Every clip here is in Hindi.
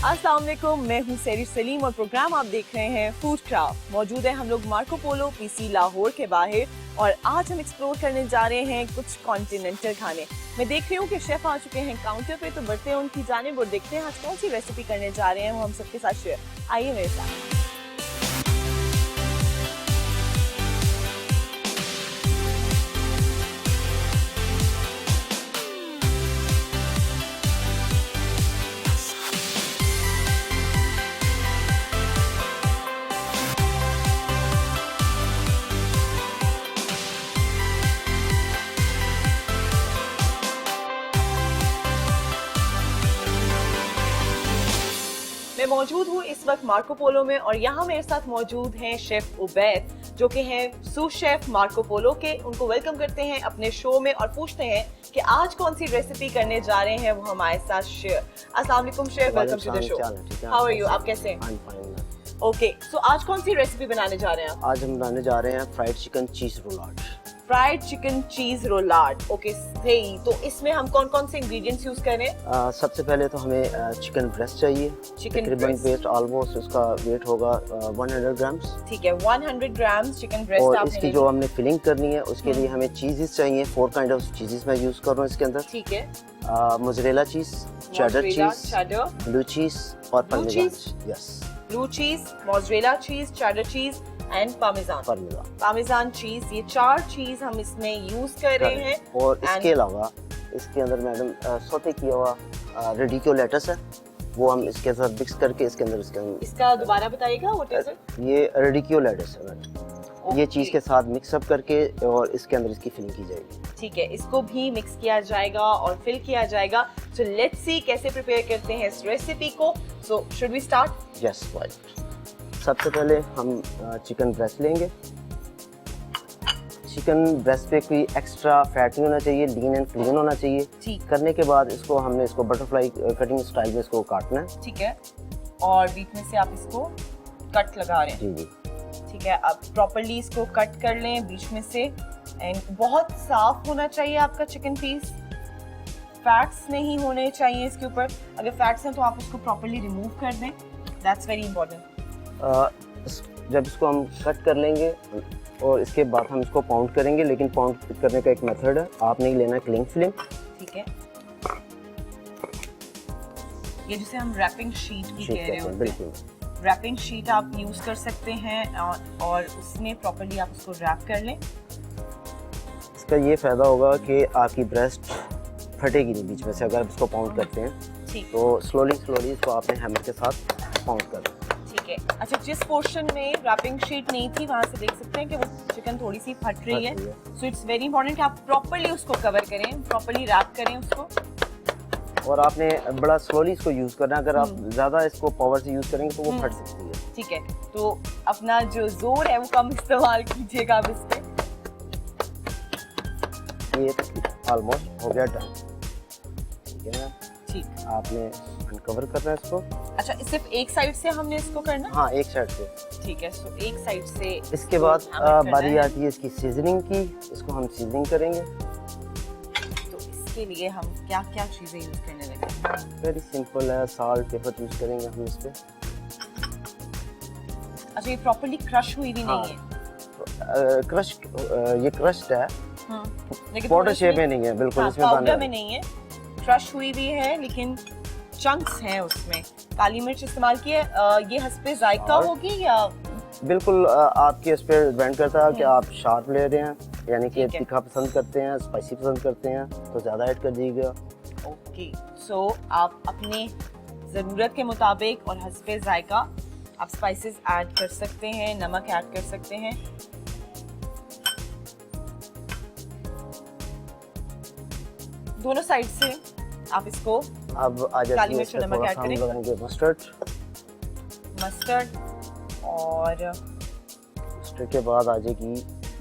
अस्सलाम वालेकुम, मैं हूँ सेरी सलीम और प्रोग्राम आप देख रहे हैं फूड क्राफ्ट। मौजूद है हम लोग मार्को पोलो पीसी लाहौर के बाहर और आज हम एक्सप्लोर करने जा रहे हैं कुछ कॉन्टिनेंटल खाने। मैं देख रही हूँ कि शेफ आ चुके हैं काउंटर पे, तो बढ़ते हैं उनकी जानिब और देखते हैं आज कौन सी रेसिपी करने जा रहे हैं वो हम सबके साथ शेयर। आइए मेरे साथ। मैं मौजूद हूँ इस वक्त मार्को पोलो में और यहाँ मेरे साथ मौजूद हैं शेफ उबैद जो कि हैं सूस शेफ मार्को पोलो के। उनको वेलकम करते हैं अपने शो में और पूछते हैं कि आज कौन सी रेसिपी करने जा रहे हैं वो हमारे साथ शेयर। अस्सलाम वालेकुम chef, welcome to the show. How are you, आप कैसे हैं? ओके, सो आज कौन सी रेसिपी बनाने जा रहे हैं आप? आज हम बनाने जा रहे हैं fried chicken cheese रोलाड। Fried chicken cheese रोलाड, okay सही। तो इसमें हम कौन कौन से इंग्रेडिएंट्स यूज करें? सबसे पहले तो हमें चिकन ब्रेस्ट चाहिए। तकरीबन वेट ऑलमोस्ट उसका वेट होगा 100 ग्राम्स। ठीक है, 100 ग्राम्स चिकन ब्रेस्ट। और इसकी जो हमने फिलिंग करनी है उसके लिए हमें चीजेस चाहिए। 4 काइंड ऑफ चीजेस मैं यूज कर रहा हूँ इसके अंदर। ठीक है, मोज़रेला चीज, चेडर चीज, ब्लू चीज और पार्मेजान। यस, ब्लू चीज, मोज़रेला चीज, चेडर चीज एंड पार्मेजान चीज। ये 4 चीज हम इसमें यूज कर रहे हैं। और इसके अलावा इसके अंदर मैडम सोते किया हुआ रेडिको लेटस है, वो हम इसके साथ मिक्स करके इसके अंदर इसका दोबारा बताइएगा व्हाट इज इट? ये रेडिको लेटस है मैडम। ये चीज के साथ मिक्स अप करके और इसके अंदर इसकी फिलिंग की जाएगी। ठीक है, इसको भी मिक्स किया जाएगा और फिल किया जाएगा। सो लेट्स सी कैसे प्रिपेयर करते हैं इस रेसिपी को। So should we start? Yes right. सबसे पहले हम चिकन ब्रेस्ट लेंगे। चिकन ब्रेस्ट पे कोई एक्स्ट्रा फैट नहीं होना चाहिए, लीन एंड क्लीन होना चाहिए। करने के बाद इसको हमने बटरफ्लाई कटिंग स्टाइल में इसको काटना है। ठीक है, और बीच में से आप इसको कट लगा रहे हैं? जी जी। ठीक है, आप प्रॉपर्ली इसको कट कर लें बीच में से। एंड बहुत साफ होना चाहिए आपका चिकन पीस, फैट्स नहीं होने चाहिए इसके ऊपर। अगर फैट्स हैं तो आप उसको प्रॉपर्ली रिमूव कर दें, दैट्स वेरी इंपॉर्टेंट। जब इसको हम कट कर लेंगे और इसके बाद हम इसको पाउंड करेंगे, लेकिन पाउंड करने का एक मेथड है, आप नहीं लेना क्लिंग फिल्म। ठीक है, ये जिसे हम रैपिंग शीट भी कह रहे होते हैं, रैपिंग शीट आप यूज कर सकते हैं और उसमें प्रॉपर्ली आप उसको रैप कर लें। इसका ये फायदा होगा कि आपकी ब्रेस्ट फटेगी नहीं बीच में से अगर आप इसको पाउंड करते हैं। तो स्लोली इसको आपने हैमर के साथ पाउंड करना। ठीक है, अच्छा, जिस पोर्शन में रैपिंग शीट नहीं थी वहाँ से देख सकते हैं कि वो चिकन थोड़ी सी फट रही है। सो इट्स वेरी इंपॉर्टेंट कि आप प्रॉपर्ली उसको कवर करें, प्रॉपर्ली रैप करें उसको। और आपने बड़ा स्लोली इसको यूज करना। अगर आप ज्यादा इसको पावर से यूज करेंगे तो वो फट सकती है। ठीक है, तो अपना जो जोर है वो कम इस्तेमाल कीजिएगा आप इस पे। ये ऑलमोस्ट हो गया डन। ठीक है ना? ठीक, आपने अनकवर करना है इसको। अच्छा, सिर्फ एक साइड से हमने इसको करना? हाँ, एक साइड से। ठीक है, सो एक साइड से। इसके बाद बारी आती है इसकी सीजनिंग की। इसको हम सीजनिंग करेंगे। तो इसके लिए हम क्या क्या चीजें यूज करने लगे? वेरी सिंपल है, साल्ट, पेपर यूज करेंगे हम इस पे। अच्छा, ये प्रॉपर्ली क्रश हुई भी नहीं है? क्रश, ये क्रश्ड है, लेकिन पाउडर शेप में नहीं है, बिल्कुल इसमें पाउडर में नहीं है, क्रश हुई भी है लेकिन चंक्स हैं उसमें। काली मिर्च इस्तेमाल की है। ये हस्बे जायका होगी या? बिल्कुल आपके इस पे डिपेंड करता है कि आप शार्प ले रहे हैं, यानी कि तीखा पसंद करते हैं, स्पाइसी पसंद करते हैं तो ज़्यादा ऐड कर दीजिएगा। ओके, सो आप अपने ज़रूरत के मुताबिक और हस्बे जायका आप स्पाइसेस ऐड कर सकते हैं, नमक ऐड कर सकते हैं। दोनों साइड से आप इसको अब आ काली मिर्च और नमक ऐड करें। लगाएंगे मस्टर्ड और मस्टर्ड के बाद आ जाएगी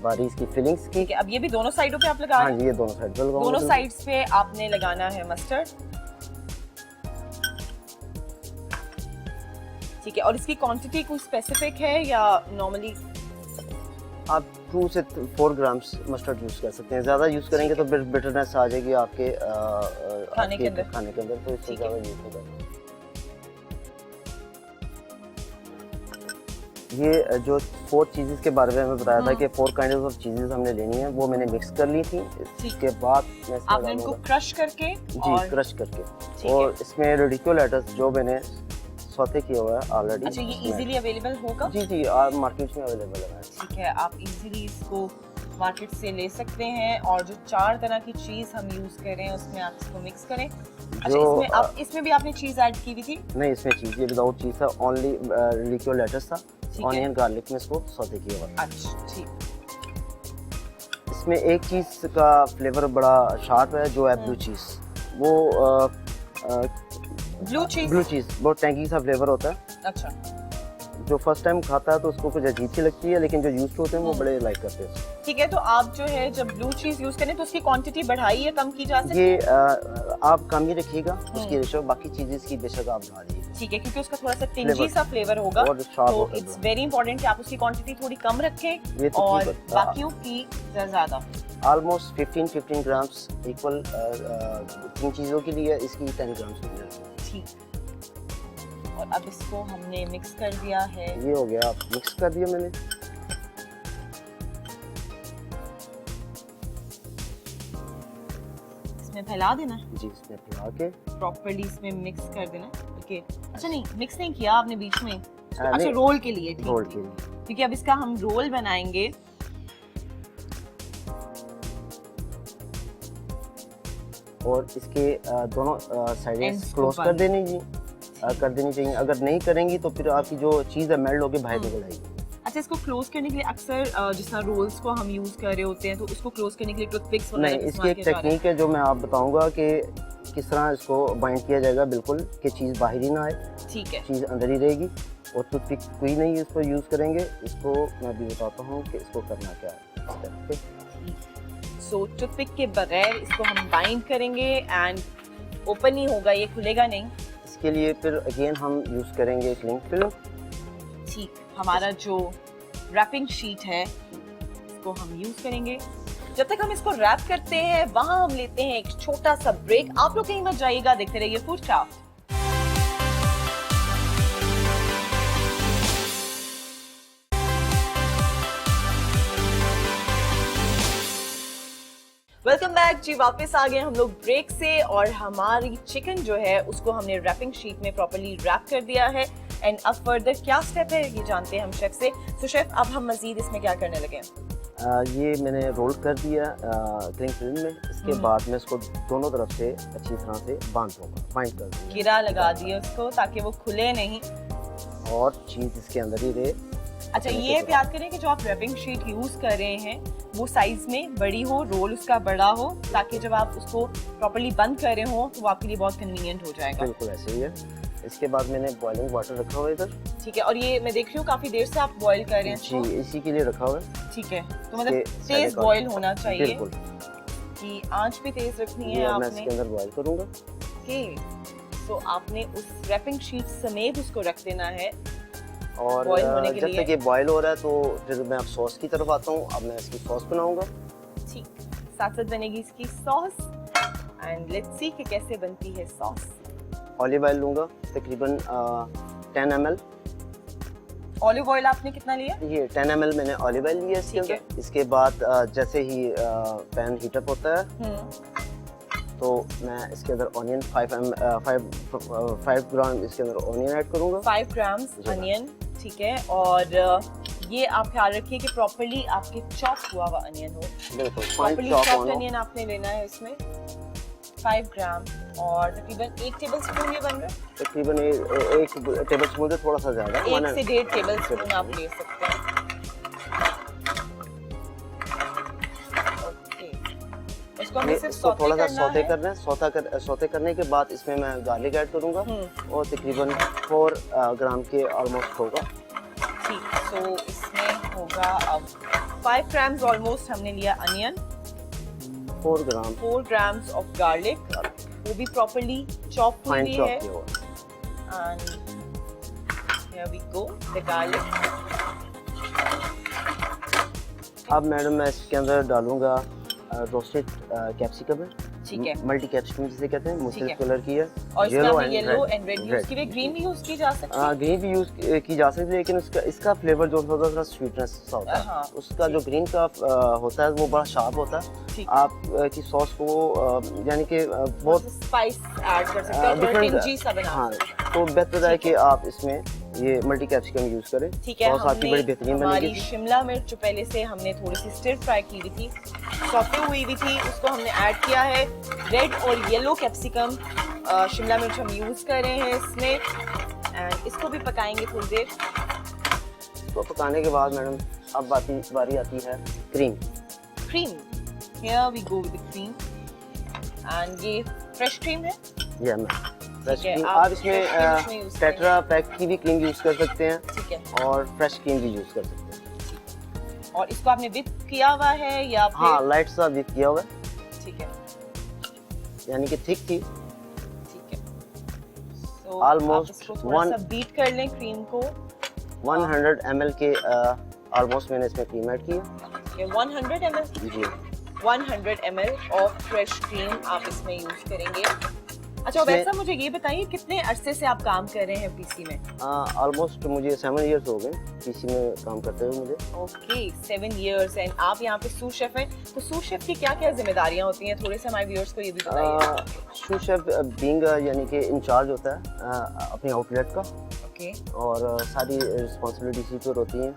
बारी इसकी फिलिंग्स की। ठीक है, अब ये भी दोनों साइडों पे आप लगा रहे हैं? हाँ जी, ये दोनों साइड पे लगाऊंगा। दोनों साइड्स पे आपने लगाना है मस्टर्ड। ठीक है, और इसकी क्वांटिटी कोई स्पेसिफिक है या नॉर्मली? आप 2 से 4 ग्राम्स मस्टर्ड यूज कर सकते हैं। ज्यादा यूज करेंगे तो बिटरनेस आ जाएगी आपके खाने के अंदर, तो इससे ज्यादा यूज नहीं करना। ये जो 4 चीज़ेस के बारे में हमें बताया था कि 4 काइंड ऑफ चीज़ेस हमने लेनी है, वो मैंने मिक्स कर ली थी। इसके बाद मैं इसमें आपने इनको क्रश करके जी क्रश करके, और इसमें रेडिको लेटस जो मैंने सौते किया हुआ है ऑलरेडी। अच्छा, ये इजीली अवेलेबल होगा? जी जी, मार्केट में अवेलेबल है। ठीक है, आप इजीली इसको मार्केट से ले सकते हैं। और जो 4 तरह की चीज़ हम यूज़ कर रहे हैं उसमें आप इसको मिक्स करें। अच्छा, इसमें भी आपने चीज़ ऐड की हुई थी? नहीं, इसमें चीज़ ये विदाउट चीज़ था, ओनली रेडिको लेटस था, ऑनियन गार्लिक में इसको सौते किया हुआ। अच्छा ठीक। इसमें एक चीज़ का फ्लेवर बड़ा शार्प है जो है ब्लू चीज़। वो ब्लू चीज़ बहुत टैंकी सा फ्लेवर होता है। अच्छा, जो फर्स्ट टाइम खाता है तो उसको कुछ अजीब सी लगती है, लेकिन जो यूज्ड होते हैं वो बड़े लाइक करते हैं। ठीक है, तो आप जो है जब ब्लू चीज यूज करें तो उसकी क्वांटिटी बढ़ाई या कम की जा सकती है? ये आप कम ही रखिएगा उसकी रेशो, बाकी चीजें की बेशक आप बढ़ा दीजिए। ठीक है, क्योंकि उसका थोड़ा सा टिंजी सा फ्लेवर होगा, तो इट्स वेरी इंपॉर्टेंट कि आप उसकी क्वांटिटी थोड़ी कम रखें और बाकियों की ज्यादा। ऑलमोस्ट 15 ग्राम्स इक्वल 3 चीजों के लिए इसकी 10 ग्राम्स मिल जाती है। ठीक, और अब इसको हमने मिक्स कर दिया है। ये हो गया, मिक्स कर दिया मैंने। इसमें फैला देना जी, इसमें फैला के प्रॉपर्ली इसमें मिक्स कर देना। ओके, अच्छा नहीं मिक्स नहीं किया आपने बीच में? अच्छा, रोल के लिए। ठीक, रोल के लिए, क्योंकि अब इसका हम रोल बनाएंगे। और इसके दोनों साइडें क्लोज कर देनी जी, कर देनी चाहिए। अगर नहीं करेंगी तो फिर आपकी जो चीज़ है मेल्ट होकर बाहर निकल आएगी। अच्छा, इसको क्लोज करने के लिए अक्सर जिस तरह रोल्स को हम यूज कर रहे होते हैं तो उसको क्लोज करने के लिए टूथपिक्स नहीं, इसकी एक टेक्निक है जो मैं आप बताऊंगा कि किस तरह इसको बाइंड किया जाएगा, बिल्कुल कि चीज़ बाहर ही ना आए। ठीक है, चीज़ अंदर ही रहेगी और टूथपिक कोई नहीं इसको यूज़ करेंगे। इसको मैं भी बताता हूँ कि इसको करना क्या है। सो टूथपिक के बगैर इसको हम बाइंड करेंगे एंड ओपन ही होगा, ये खुलेगा नहीं। इसके लिए फिर अगेन हम यूज़ करेंगे क्लिंग फिल्म। ठीक, हमारा जो रैपिंग शीट है इसको हम यूज करेंगे। जब तक हम इसको रैप करते हैं वहां हम लेते हैं एक छोटा सा ब्रेक। आप लोग कहीं मत जाइएगा, देखते रहिए फूड क्राफ्ट। वेलकम बैक जी, वापस आ गए हम लोग ब्रेक से और हमारी चिकन जो है उसको हमने रैपिंग शीट में प्रॉपर्ली रैप कर दिया है। एंड अब फर्दर क्या स्टेप है ये जानते हैं हम शेफ से। तो शेफ, अब हम मजीद इसमें क्या करने लगे हैं? ये मैंने रोल कर दिया क्लिंग फिल्म में। इसके बाद मैं इसको दोनों तरफ से अच्छी तरह से बाइंड कर दूंगा। गिरा लगा दिया उसको ताकि वो खुले नहीं और चीज़ इसके अंदर ही रहे। अच्छा, ये याद करें कि जो आप रैपिंग शीट यूज कर रहे हैं वो साइज में बड़ी हो, रोल उसका बड़ा हो, ताकि जब आप उसको प्रॉपर्ली बंद कर रहे हो तो वो आपके लिए बहुत कन्वीनियंट हो जाएगा। बिल्कुल ऐसे ही है। इसके बाद मैंने बॉइलिंग वाटर रखा हुआ है इधर। ठीक है, और ये मैं देख रही हूँ काफी देर से आप बॉईल कर रहे हैं इसको। जी, इसी के लिए रखा हुआ है। ठीक है, तो मतलब तेज बॉईल होना चाहिए। बिल्कुल, कि आंच भी तेज रखनी है आपने। आपने। इसके अंदर बॉईल करूंगा। ओके, तो आपने उस रैपिंग शीट समेत उसको रख देना है और जब तक ये बॉईल हो रहा है तो फिर मैं अब सॉस की तरफ आता हूँ। अब मैं इसकी सॉस बनाऊंगा। ठीक, साथ साथ बनेगी इसकी सॉस एंड लेट्स सी कि कैसे बनती है सॉस। ऑलिव ऑयल लूंगा तकरीबन 10 ml। ऑलिव ऑयल आपने कितना लिया? ये 10 ml मैंने ऑलिव ऑयल लिया इसके अंदर। इसके बाद जैसे ही पैन हीट अप होता है तो मैं इसके अंदर ऑनियन 5 ग्राम इसके अंदर ऑनियन ऐड करूंगा। 5 ग्राम ऑनियन, ठीक है। और ये आप ख्याल रखिए कि प्रॉपर्ली आपके चॉप हुआ हुआ अनियन हो। बिल्कुल, प्रॉपर्ली चॉप्ड अनियन आपने लेना है इसमें। 5 ग्राम और तकरीबन 1 टेबलस्पून ये बन रहा है। तकरीबन 1 टेबलस्पून से थोड़ा सा ज़्यादा, 1 से 1.5 टेबलस्पून आप ले सकते हैं। ओके, इसको हमें सिर्फ थोड़ा सा सौते करना है। सौते करने के बाद इसमें मैं गार्लिक ऐड करूंगा और तकरीबन 4 ग्राम के ऑलमोस्ट होगा। ठीक, तो इसमें होगा अब 5 ग्राम्स ऑलमोस्ट हमने लिया अनियन, 4 ग्राम्स ऑफ गार्लिक, वो भी प्रॉपर्ली चॉप हुई है। And here we go the garlic. अब मैडम मैं इसके अंदर डालूंगा रोस्टेड कैप्सिकम है। ठीक है, मल्टी कैप्सूल जिसे कहते हैं, मुख्तलिफ है। कलर की है। और इसमें येलो आपने yellow and red use red। की हुई, ग्रीन भी यूज की जा सकती है। ग्रीन भी यूज की जा सकती है, लेकिन इसका फ्लेवर जो होता है थोड़ा स्वीटनेस सा होता है। हाँ, उसका जो ग्रीन का होता है वो बड़ा शार्प होता है। ठीक। आप की सॉस को यानी कि बहुत स्पाइस ऐड कर सकते हैं, थोड़ा टिंजी सा बना। हाँ, तो बेहतर है कि आप इसमें ये मल्टी कैप्सिकम यूज करें। ठीक है, सॉस आपकी बड़ी बेहतरीन हमारी बनेगी। शिमला मिर्च जो पहले से हमने थोड़ी सी स्टिर फ्राई की हुई थी, सॉफ्ट हुई हुई थी, उसको हमने ऐड किया है। रेड और येलो कैप्सिकम शिमला मिर्च हम यूज कर रहे हैं इसमें, एंड इसको भी पकाएंगे थोड़ी देर। तो पकाने के बाद मैडम अब बारी आती है cream. Cream, here we go with cream, and ये फ्रेश क्रीम है। या मैम फ्रेश ठीक है, क्रीम आप आप fresh cream use इसमें करें। टेट्रा पैक की भी क्रीम यूज कर सकते हैं ठीक है, और फ्रेश क्रीम भी यूज कर सकते हैं। और इसको आपने विप किया हुआ है या फिर? हाँ, लाइट सा विप किया हुआ है, ठीक है, यानी कि थिक थी। ठीक है। So, Almost आप इसको थोड़ा one- सा बीट कर लें क्रीम को। 100 ml के ऑलमोस्ट मैंने इसमें क्रीम ऐड की है। ये 100 ml, जी 100 ml ऑफ फ्रेश क्रीम आप इसमें यूज करेंगे। अच्छा इसमें- वैसा मुझे ये बताइए कितने अरसे से आप काम कर रहे हैं पीसी में? ऑलमोस्ट मुझे 7 इयर्स हो गए पीसी में काम करते हुए मुझे। ओके, 7 years, एंड आप यहाँ पे सूस शेफ हैं, तो सूस शेफ की क्या क्या जिम्मेदारियाँ होती हैं, थोड़े से हमारे व्यूअर्स को ये भी बताइए। शू शेफ बीइंग यानी कि इंचार्ज होता है अपने आउटलेट का, ओके, और सारी रिस्पॉन्सिबिलिटी इसी पर होती है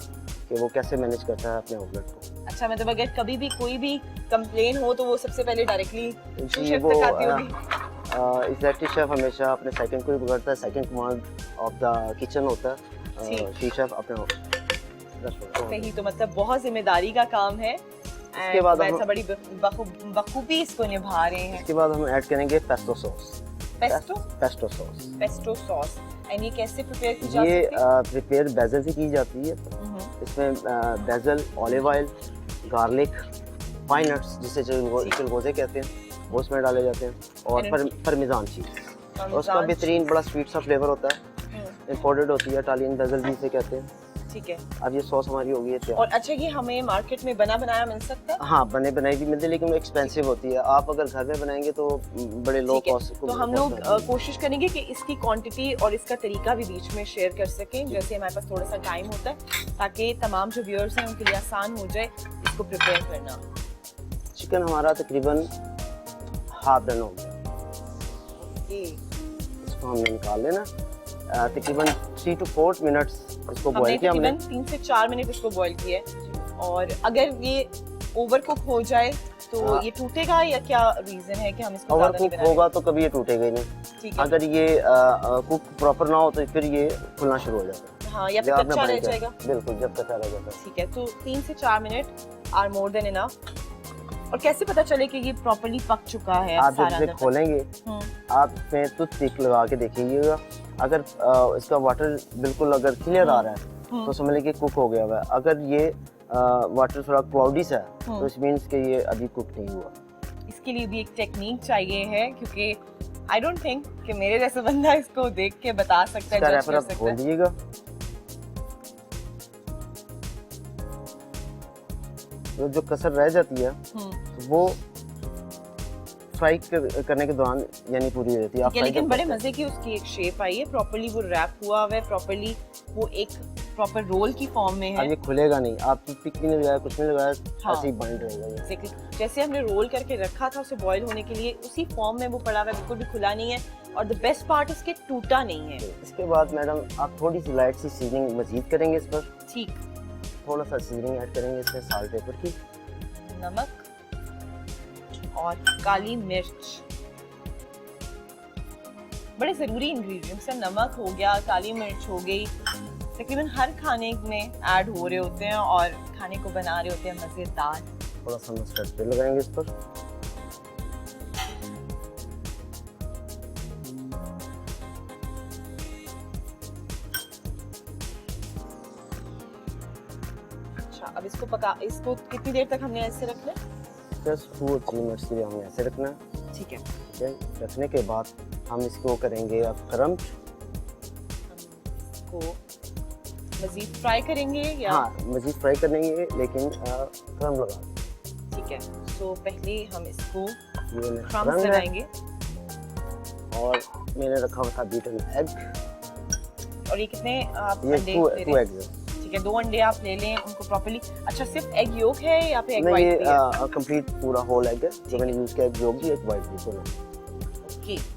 कि वो कैसे मैनेज करता है अपने आउटलेट को। अच्छा मतलब अगर कभी भी कोई भी कंप्लेन हो तो वो सबसे पहले डायरेक्टली सूस जी, शेफ वो तक आती होगी। एग्जैक्टली शेफ हमेशा अपने सेकंड को ही पकड़ता है, second command of the kitchen होता है। शू शेफ अपने सही, तो मतलब बहुत जिम्मेदारी का काम है, इसके बाद वैसा हम- बड़ी बखूबी इसको निभा रहे हैं। इसके बाद हम ऐड करेंगे pesto sauce. Pesto pesto sauce pesto sauce, and ये कैसे प्रिपेयर की जा ये सकती है? प्रिपेयर बेजल से की जाती है। इसमें basil, olive oil, garlic, pine nuts जिसे चिलगोजे कहते हैं, वो उसमें डाले जाते हैं, और परमेजान चीज। और उसका बेहतरीन बड़ा स्वीट सा फ्लेवर होता है, इम्पोर्टेड होती है, इटालियन बेजल भी इसे कहते हैं। ठीक है, अब ये सॉस हमारी हो गई है तैयार। और अच्छा ये हमें मार्केट में बना बनाया मिल सकता है? हाँ, बने बनाई भी मिलती है, लेकिन वो एक्सपेंसिव होती है। आप अगर घर में बनाएंगे तो बड़े लो ठीक है, कॉस्ट। तो हम लोग कोशिश करेंगे कि इसकी क्वांटिटी और इसका तरीका भी बीच में शेयर कर सकें, जैसे हमारे पास थोड़ा सा टाइम होता है, ताकि तमाम जो व्यूअर्स हैं उनके लिए आसान हो जाए इसको प्रिपेयर करना। चिकन हमारा तकरीबन हाफ डन हो गया। ओके, इसको हमने निकाल लेना। तकरीबन 3 to 4 मिनट्स इसको हमने बॉईल किया हमने। तकरीबन 3 से 4 मिनट इसको बॉईल किया है, और अगर ये ओवर कुक हो जाए तो हाँ। ये टूटेगा या क्या रीजन है कि हम इसको ओवर ज्यादा नहीं कुक बना होगा तो कभी ये टूटेगा ही नहीं। रहे? ठीक है, अगर ये कुक प्रॉपर ना हो तो फिर ये खुलना शुरू हो जाता है। हाँ, या फिर जब आपने कच्चा रह बॉईल किया- जाएगा। बिल्कुल, जब कच्चा रह जाता है। ठीक है, तो 3 से 4 minute are more than enough. और कैसे पता चले कि ये प्रॉपर्ली पक चुका है? आप जब सारा इसे अंदर तक? खोलेंगे हम्म, आप इसमें टूथपिक लगा के देखिएगा। अगर इसका वाटर बिल्कुल अगर क्लियर आ रहा है तो समझ लीजिए कुक हो गया हुआ है। अगर ये वाटर थोड़ा क्लाउडी सा है तो इट मीन्स कि ये अभी कुक नहीं हुआ। इसके लिए भी एक टेक्निक चाहिए है, क्योंकि आई डोंट थिंक कि मेरे जैसा बंदा इसको देख के बता सकता है, इसका जज रैपर कर आप सकता खोल है। दीजिएगा। तो जो कसर रह जाती है हम्म, वो फ्राई करने के दौरान यानी पूरी हो जाती है। आप ठीक है, फ्राई लेकिन जब बड़े करते हैं- मजे की उसकी एक शेप आई है, प्रॉपर्ली वो रैप हुआ हुआ है, प्रॉपर्ली वो एक प्रॉपर रोल की फॉर्म में अब है। ये खुलेगा नहीं, आप टूथपिक भी नहीं लगाया, कुछ नहीं लगाया, हाँ। ऐसे ही बाइंड रहेगा ये। Exactly. जैसे हमने रोल करके रखा था उसे बॉईल होने के लिए, उसी फॉर्म में वो पड़ा हुआ है, बिल्कुल भी खुला नहीं है, और द बेस्ट पार्ट इसके टूटा नहीं है। इसके बाद मैडम आप थोड़ी सी लाइट सी सीजनिंग मजीद करेंगे इस पर। ठीक, थोड़ा सा सीजनिंग ऐड करेंगे इसमें साल्ट पेपर की। नमक और काली मिर्च बड़े ज़रूरी इंग्रेडिएंट्स हैं। नमक हो गया, काली मिर्च हो गई, तकरीबन हर खाने में ऐड हो रहे होते हैं और खाने को बना रहे होते हैं मज़ेदार। थोड़ा सा मस्टर्ड तेल लगाएंगे इस पर। अच्छा, अब इसको कितनी देर तक हमने ऐसे रखना है? जस्ट 2 or 3 मिनट्स के लिए हमें ऐसे रखना है। ठीक है, ठीक है, रखने के बाद हम इसको करेंगे अब क्रम्च। इसको मज़ीद फ्राई करेंगे या? हाँ, मजीद फ्राई करेंगे, लेकिन क्रम लगा। ठीक है, तो पहले हम इसको ये मैं क्रम्स रंग है लगाएंगे और मैंने रखा हुआ था बीटन एग। और ये कितने आप ये अंडे टू ले रहे हैं? एग्स ठीक है, 2 अंडे आप ले लें उनको प्रॉपर्ली। अच्छा, सिर्फ एग योक है या फिर एग नहीं, वाइट भी है? ये कंप्लीट पूरा होल एग है जो मैंने यूज किया, एग योग भी, एक वाइट भी दोनों। ओके,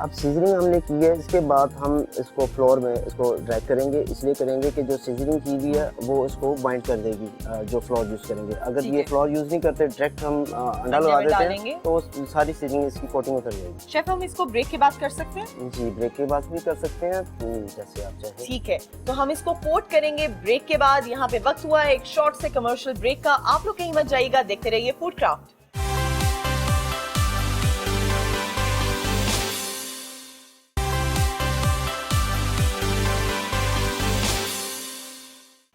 अब सीजनिंग हमने की है, इसके बाद हम इसको फ्लोर में इसको ड्राई करेंगे। इसलिए करेंगे कि जो सीजनिंग की हुई है वो इसको बाइंड कर देगी जो फ्लोर यूज करेंगे। अगर ठीक ये है। फ्लोर यूज नहीं करते, डायरेक्ट हम अंडा लगा देते हैं तो सारी सीजनिंग इसकी कोटिंग उतर जाएगी। शेफ हम इसको ब्रेक के बाद कर सकते हैं? जी, ब्रेक के बाद भी कर सकते हैं, जैसे आप चाहें। ठीक है, तो हम इसको कोट करेंगे ब्रेक के बाद। यहाँ पे वक्त हुआ है एक शॉर्ट से कमर्शियल ब्रेक का। आप लोग कहीं मत जाइएगा, देखते रहिए फूड क्राफ्ट।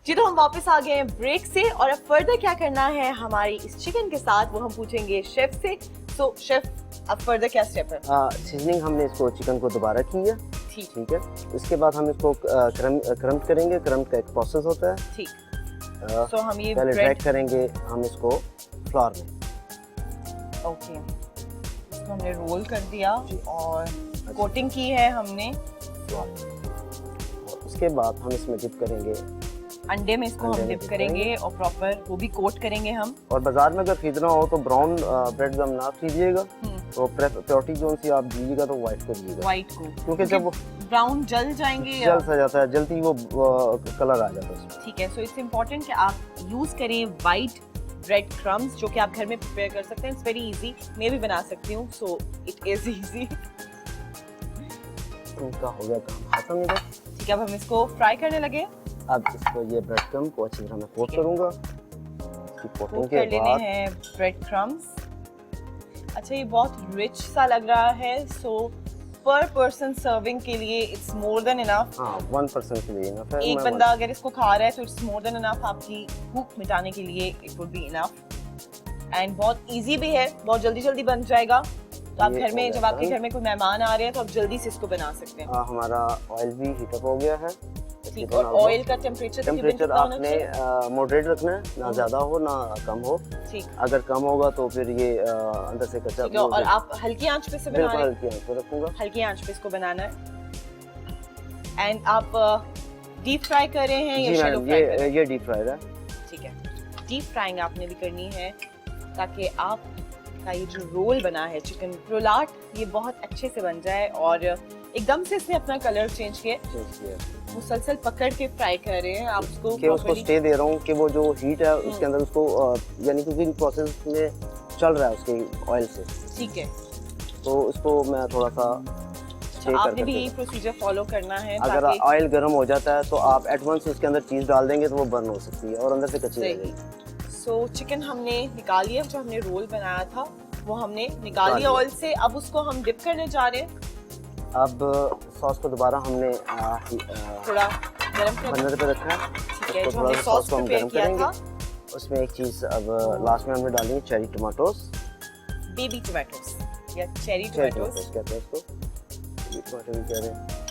जी, तो हम वापस आ गए हैं ब्रेक से और अब फर्दर क्या करना है हमारी इस चिकन के साथ वो हम पूछेंगे शेफ से। सो शेफ, अब फर्दर क्या स्टेप है? सीजनिंग हमने इसको चिकन को दोबारा की है, ठीक ठीक है। इसके बाद हम इसको क्रम्प करेंगे। क्रम्प का एक प्रोसेस होता है। ठीक। अ, सो हम ये पहले ब्रेड, ड्राई करेंगे हम इसको फ्लोर में। ओके, इसको हमने रोल कर दिया जी। और कोटिंग की है हमने फ्लोर में। और उसके बाद हम इसमें डिप करेंगे अंडे में। इसको अंडे हम में डिप dip करेंगे और प्रॉपर वो भी कोट करेंगे हम। और बाजार में अगर खरीदना हो तो ब्राउन ब्रेड गम ना खरीदिएगा, तो प्योरिटी जोन सी आप दीजिएगा तो व्हाइट को दीजिएगा, व्हाइट को, क्योंकि जब वो ब्राउन जल जाएंगे या जल्द सा जाता है, जल्दी वो कलर आ जाता है उसमें। ठीक है। सो इट्स इम्पोर्टेंट कि आप यूज करें व्हाइट ब्रेड क्रम्स, जो कि आप घर में प्रिपेयर कर सकते हैं। इट्स वेरी इजी, मैं भी बना सकती हूँ, सो इट इज इजी। उनका हो गया काम खत्म इधर। ठीक है, अब हम इसको फ्राई करने लगे। अब इसको ये ब्रेड क्रम को अच्छी तरह मैं कोट करूंगा। इसकी कोटिंग कोट के कर लेने बाद हैं ब्रेड क्रम्स। अच्छा, ये बहुत रिच सा लग रहा है, सो पर पर्सन सर्विंग के लिए इट्स मोर देन इनफ। हाँ, 1% के लिए इनफ है। एक मैं बंदा अगर इसको खा रहा है तो इट्स मोर देन इनफ। आपकी भूख मिटाने के लिए it would be enough. And बहुत इजी भी है, बहुत जल्दी जल्दी बन जाएगा। तो आप ये घर में, हो जब गया आपके done। घर में कोई मेहमान आ रहे हैं तो आप जल्दी से इसको बना सकते हैं। हमारा ऑयल भी हीटअप हो गया है। ठीक, और ऑयल का टेम्परेचर टेम्परेचर आपने मॉडरेट रखना है, ना ज्यादा हो ना कम हो। ठीक, अगर कम होगा तो फिर ये अंदर से कच्चा ठीक है। और आप हल्की आंच पे से बना बिल्कुल रहे हैं? हल्की आंच पे रखूंगा। हल्की आंच पे इसको बनाना है। एंड आप डीप फ्राई कर रहे हैं या जी शैलो मैडम, फ्राई कर रहे हैं? ये डीप फ्राइड है। ठीक है, डीप फ्राइंग आपने भी करनी है ताकि आपका ये जो रोल बना है चिकन रोलाट, ये बहुत अच्छे से बन जाए। और एकदम से इसने अपना कलर चेंज किया, मुसलसल पकड़ के फ्राई कर रहे हैं आप उसको। कि उसको स्टे दे रहा हूँ कि वो जो हीट है उसके अंदर उसको यानी कुकिंग प्रोसेस में चल रहा है उसके ऑयल से, ठीक है। तो उसको मैं थोड़ा सा तो आपने भी यही प्रोसीजर फॉलो करना है अगर ताकि ऑयल गर्म हो जाता है तो आप एडवांस उसके अंदर चीज डाल देंगे तो वो बर्न हो सकती है और अंदर से कच्ची रह जाएगी। सो चिकन हमने निकाल लिया, जो हमने रोल बनाया था वो हमने निकाल लिया ऑयल से। अब उसको हम डिप करने जा रहे हैं। अब सॉस को दोबारा हमने थोड़ा गरम कर, बर्नर पे रखा है। ठीक है। उसको जो थोड़ा हमने सा सॉस को हम प्रिपेयर गर्म किया करेंगे। था, उसमें एक चीज अब लास्ट में हमने डाली है चेरी टमाटोस, बेबी टोमेटोस या चेरी चेरी टोमेटोस। टमाटोस कहते हैं उसको, ये टमाटर भी कह रहे हैं।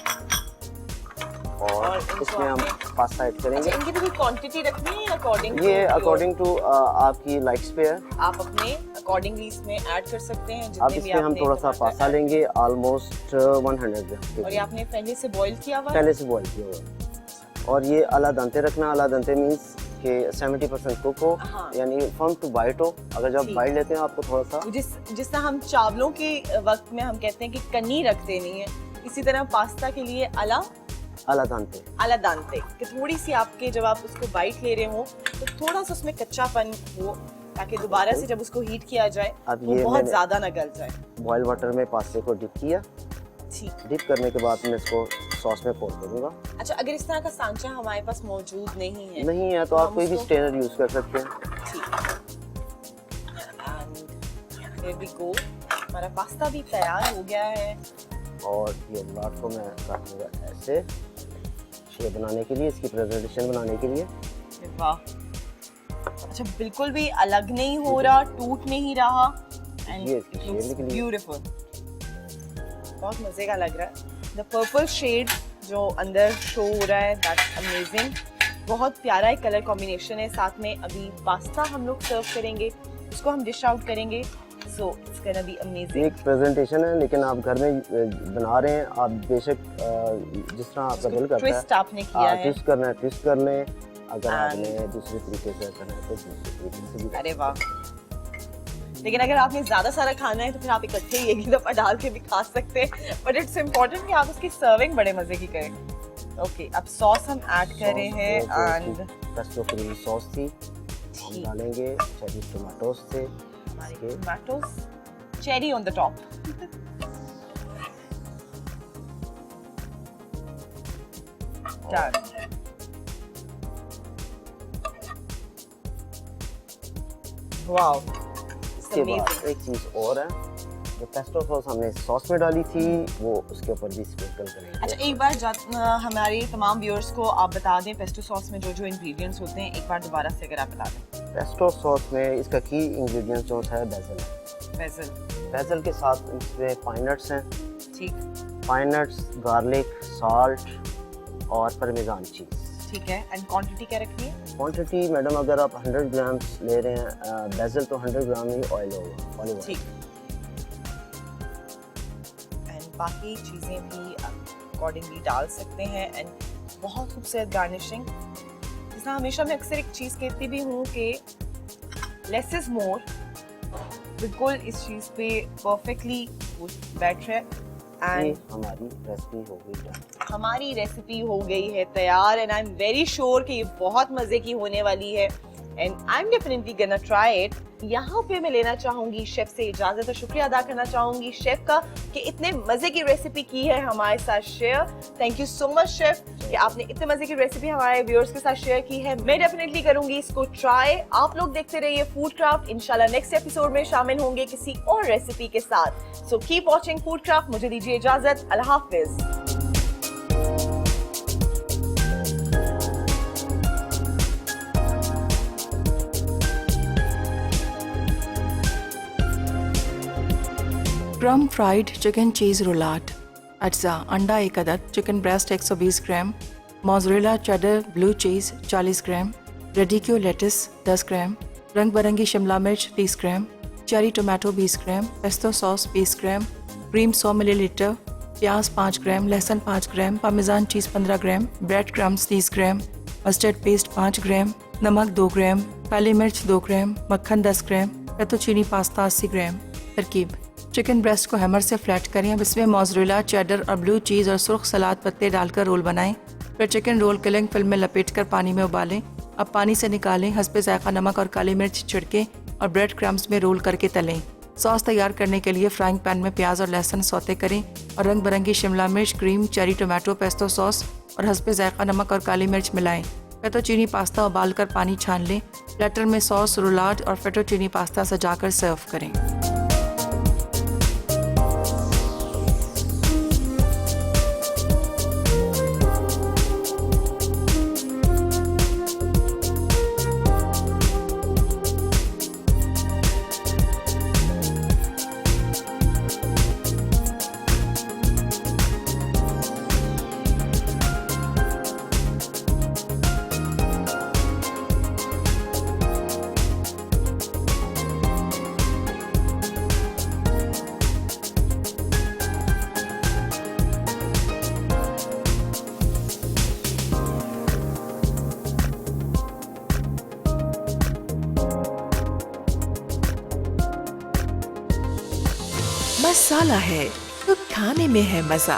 और और इनको इसमें हम आपने- पास्ता ऐड करेंगे। अच्छा, इनकी भी कोई क्वांटिटी रखनी है अकॉर्डिंग? ये अकॉर्डिंग टू आपकी लाइक्स पे है, आप अपने अकॉर्डिंगली इसमें ऐड कर सकते हैं अब जितने भी इसमें हम आपने थोड़ा सा टमाटर पास्ता add लेंगे ऑलमोस्ट 100 ग्राम। और ये आपने पहले से बॉईल किया हुआ है? पहले से बॉईल किया हुआ है। और ये अला दंते रखना। अला दंते मीन्स कि 70% कुक हो, हाँ। यानी फर्म टू बाइट हो। अगर जब ठीक। बाइट लेते हैं आपको थोड़ा सा जिस तरह हम चावलों के वक्त में हम कहते हैं कि कन्नी रख देनी है, इसी तरह पास्ता के लिए अला दंते अला दानते, कि थोड़ी सी आपके जब आप उसको बाइट ले रहे हो तो थोड़ा सा उसमें कच्चापन हो, ताकि दोबारा से जब उसको हीट किया जाए अब वो ये बहुत मैंने ज्यादा न गल जाए। बॉयल वाटर में पास्ते को डिप किया। ठीक। डिप करने के बाद मैं इसको सॉस में पोर करूंगा। अच्छा, अगर इस तरह का सांचा हमारे पास मौजूद नहीं है, नहीं है तो तो आप हम कोई भी उसको- स्ट्रेनर यूज कर सकते हैं। ठीक। Here we go। हमारा पास्ता भी तैयार हो गया है। और ये लाट को मैं काटूंगा ऐसे, ये बनाने के लिए, इसकी प्रेजेंटेशन बनाने के लिए। वाह, अच्छा, बिल्कुल भी अलग नहीं हो रहा, टूट नहीं रहा, एंड ये इसकी shade के लिए। ब्यूटीफुल, बहुत मजे का लग रहा है। द पर्पल शेड जो अंदर शो हो रहा है, दैट्स अमेजिंग। बहुत प्यारा एक कलर कॉम्बिनेशन है। साथ में अभी पास्ता हम लोग सर्व करेंगे, उसको हम डिश आउट करेंगे। So it's gonna be amazing. एक प्रेजेंटेशन है, लेकिन आप घर में बना रहे हैं, आप बेशक जिस तरह आपका दिल करता है ट्विस्ट आपने किया है। ट्विस्ट करना है ट्विस्ट कर लें, अगर आपने दूसरे तरीके से करना है तो दूसरे तरीके से भी। अरे वाह, लेकिन अगर आपने ज्यादा सारा खाना है तो फिर आप इकट्ठे ही एक ही दफा डाल के भी खा सकते हैं, बट इट्स इम्पोर्टेंट कि आप उसकी सर्विंग बड़े मजे की करें। ओके, अब सॉस हम ऐड कर रहे हैं एंड पेस्टो क्रीम सॉस थी, हम डालेंगे चेरी टोमेटोस से, हमारे Tomatoes cherry on the top. Done. Wow, इसके बाद एक चीज और है, जो पेस्टो सॉस हमने सॉस में डाली थी वो उसके ऊपर भी स्प्रिंकल करेंगे। अच्छा, एक बार हमारे तमाम व्यूअर्स को आप बता दें पेस्टो सॉस में जो जो इंग्रेडिएंट्स होते हैं, एक बार दोबारा से अगर आप बता दें। पेस्टो सॉस में इसका की इंग्रेडिएंट्स जो है बेसल है। बेसल के साथ इसमें पाइन नट्स हैं, ठीक, पाइन नट्स, गार्लिक, सॉल्ट और पार्मेजान चीज। ठीक है। एंड क्वांटिटी क्या रखनी है? क्वांटिटी मैडम अगर आप 100 ग्राम्स ले रहे हैं बेसल तो 100 ग्राम ही ऑयल होगा, ऑलिव ऑयल। ठीक। एंड बाकी चीज़ें भी अकॉर्डिंगली डाल सकते हैं। एंड बहुत खूबसूरत गार्निशिंग। जैसा हमेशा मैं अक्सर एक चीज़ कहती भी हूँ कि लेस इज मोर, बिल्कुल इस चीज़ पे परफेक्टली बैठ है। एंड हमारी रेसिपी हो गई है, हमारी रेसिपी हो गई है तैयार and I am very sure कि ये बहुत मज़े की होने वाली है and I am definitely gonna try it. यहाँ पे मैं लेना चाहूंगी शेफ से इजाजत और शुक्रिया अदा करना चाहूंगी शेफ का कि इतने मजे की रेसिपी की है हमारे साथ share. Thank you so much chef कि आपने इतने मजे की रेसिपी हमारे व्यूअर्स के साथ शेयर की है। मैं डेफिनेटली करूंगी इसको ट्राई। आप लोग देखते रहिए फूड क्राफ्ट, इंशाल्लाह नेक्स्ट एपिसोड में शामिल होंगे किसी और रेसिपी के साथ। So keep watching food craft. मुझे दीजिए इजाजत, अल्लाह हाफिज। क्रम फ्राइड चिकन चीज़ रोलाट। अज्जा अंडा 1 अदद, चिकन ब्रेस्ट 120 ग्राम, मोज़रेला चेडर ब्लू चीज़ 40 ग्राम, रेडिक्यू लेटिस 10 ग्राम, रंग बिरंगी शिमला मिर्च 30 ग्राम, चेरी टोमेटो 20 ग्राम, पेस्टो सॉस 20 ग्राम, क्रीम 100 मिलीलीटर, प्याज 5 ग्राम, लहसुन 5 ग्राम, पार्मेजान चीज़ 15 ग्राम, ब्रेड क्रम्स 30 ग्राम, मस्टर्ड पेस्ट 5 ग्राम, नमक 2 ग्राम, काली मिर्च 2 ग्राम, मक्खन 10 ग्राम, पेट्टोचीनी पास्ता 80 ग्राम। तरकीब: चिकन ब्रेस्ट को हैमर से फ्लैट करें। अब इसमें मोज़रेला चेडर और ब्लू चीज़ और सुर्ख सलाद पत्ते डालकर रोल बनाएं। फिर चिकन रोल क्लिंग फिल्म में लपेटकर पानी में उबालें। अब पानी से निकालें, हस्बे ज़ायक़ा नमक और काली मिर्च छिड़कें और ब्रेड क्रम्स में रोल करके तलें। सॉस तैयार करने के लिए फ्राइंग पैन में प्याज और लहसुन सौते करें और रंग बिरंगी शिमला मिर्च, cream, cherry tomato, pesto sauce और हस्बे ज़ायक़ा नमक और काली मिर्च मिलाएं। फेटोचीनी पास्ता उबालकर पानी छान लें। प्लेटर में सॉस, रोलाड और फेटोचीनी पास्ता सजाकर सर्व करें। मसाला है तो खाने में है मजा।